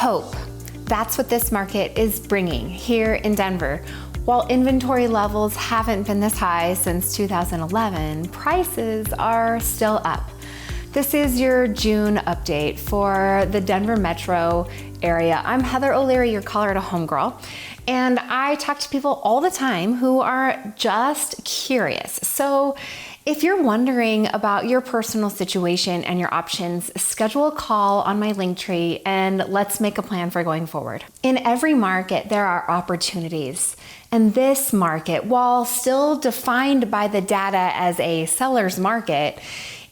hope. That's what this market is bringing here in Denver. While inventory levels haven't been this high since 2011, prices are still up. This is your June update for the Denver metro area. I'm Heather O'Leary, your Colorado homegirl, and I talk to people all the time who are just curious. So if you're wondering about your personal situation and your options, schedule a call on my Linktree and let's make a plan for going forward. In every market, there are opportunities. And this market, while still defined by the data as a seller's market,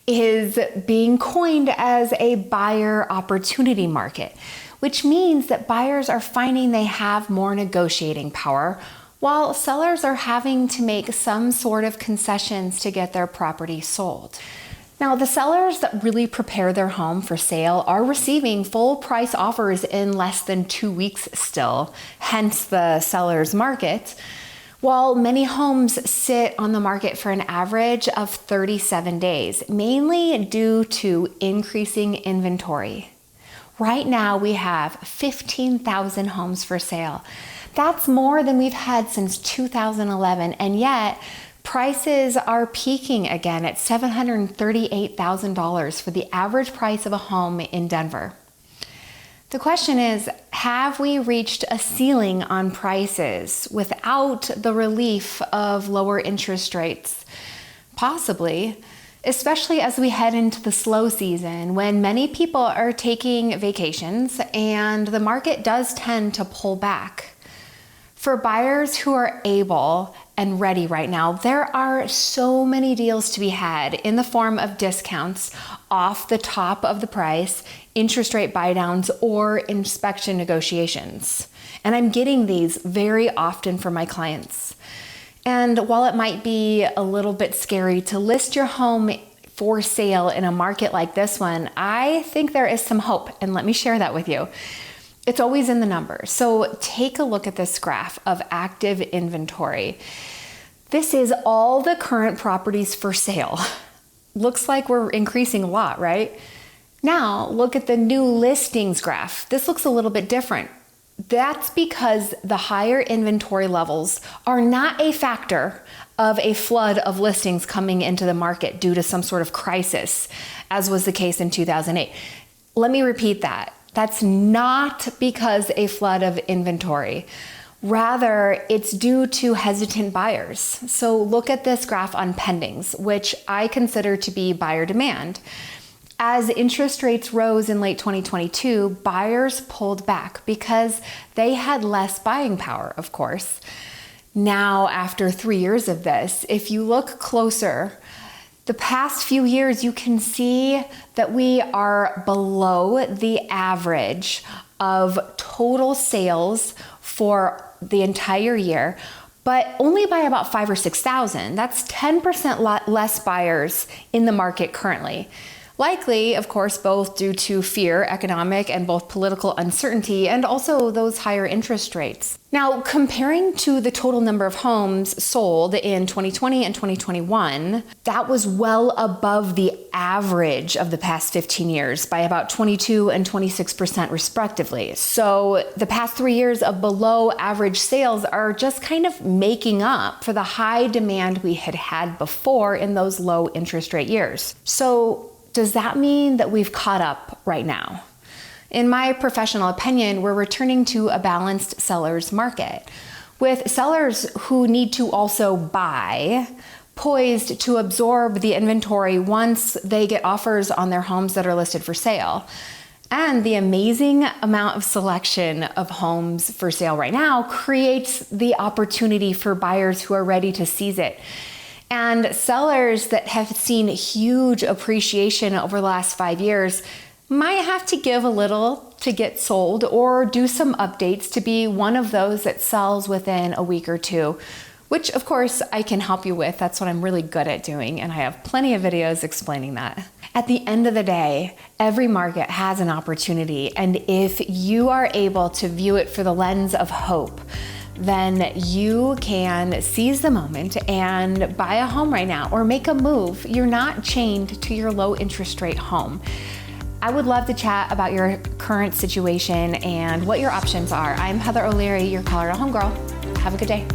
is being coined as a buyer opportunity market, which means that buyers are finding they have more negotiating power, while sellers are having to make some sort of concessions to get their property sold. Now, the sellers that really prepare their home for sale are receiving full price offers in less than 2 weeks still, hence the seller's market, while many homes sit on the market for an average of 37 days, mainly due to increasing inventory. Right now, we have 15,000 homes for sale. That's more than we've had since 2011, and yet prices are peaking again at $738,000 for the average price of a home in Denver. The question is, have we reached a ceiling on prices without the relief of lower interest rates? Possibly, especially as we head into the slow season when many people are taking vacations and the market does tend to pull back. For buyers who are able and ready right now, there are so many deals to be had in the form of discounts off the top of the price, interest rate buydowns, or inspection negotiations. And I'm getting these very often for my clients. And while it might be a little bit scary to list your home for sale in a market like this one, I think there is some hope, and let me share that with you. It's always in the numbers. So take a look at this graph of active inventory. This is all the current properties for sale. Looks like we're increasing a lot, right? Now look at the new listings graph. This looks a little bit different. That's because the higher inventory levels are not a factor of a flood of listings coming into the market due to some sort of crisis, as was the case in 2008. Let me repeat that. That's not because a flood of inventory. Rather, it's due to hesitant buyers. So look at this graph on pendings, which I consider to be buyer demand. As interest rates rose in late 2022, buyers pulled back because they had less buying power, of course. Now, after 3 years of this, if you look closer, the past few years, you can see that we are below the average of total sales for the entire year, but only by about 5,000 or 6,000. That's 10% less buyers in the market currently. Likely, of course, both due to fear, economic and both political uncertainty, and also those higher interest rates. Now, comparing to the total number of homes sold in 2020 and 2021, that was well above the average of the past 15 years by about 22 and 26% respectively. So the past 3 years of below average sales are just kind of making up for the high demand we had had before in those low interest rate years. So does that mean that we've caught up right now? In my professional opinion, we're returning to a balanced seller's market, with sellers who need to also buy, poised to absorb the inventory once they get offers on their homes that are listed for sale. And the amazing amount of selection of homes for sale right now creates the opportunity for buyers who are ready to seize it. And sellers that have seen huge appreciation over the last 5 years might have to give a little to get sold or do some updates to be one of those that sells within a week or two, which of course I can help you with. That's what I'm really good at doing, and I have plenty of videos explaining that. At the end of the day, every market has an opportunity, and if you are able to view it for the lens of hope, then you can seize the moment and buy a home right now or make a move. You're not chained to your low interest rate home. I would love to chat about your current situation and what your options are. I'm Heather O'Leary, your Colorado homegirl. Have a good day.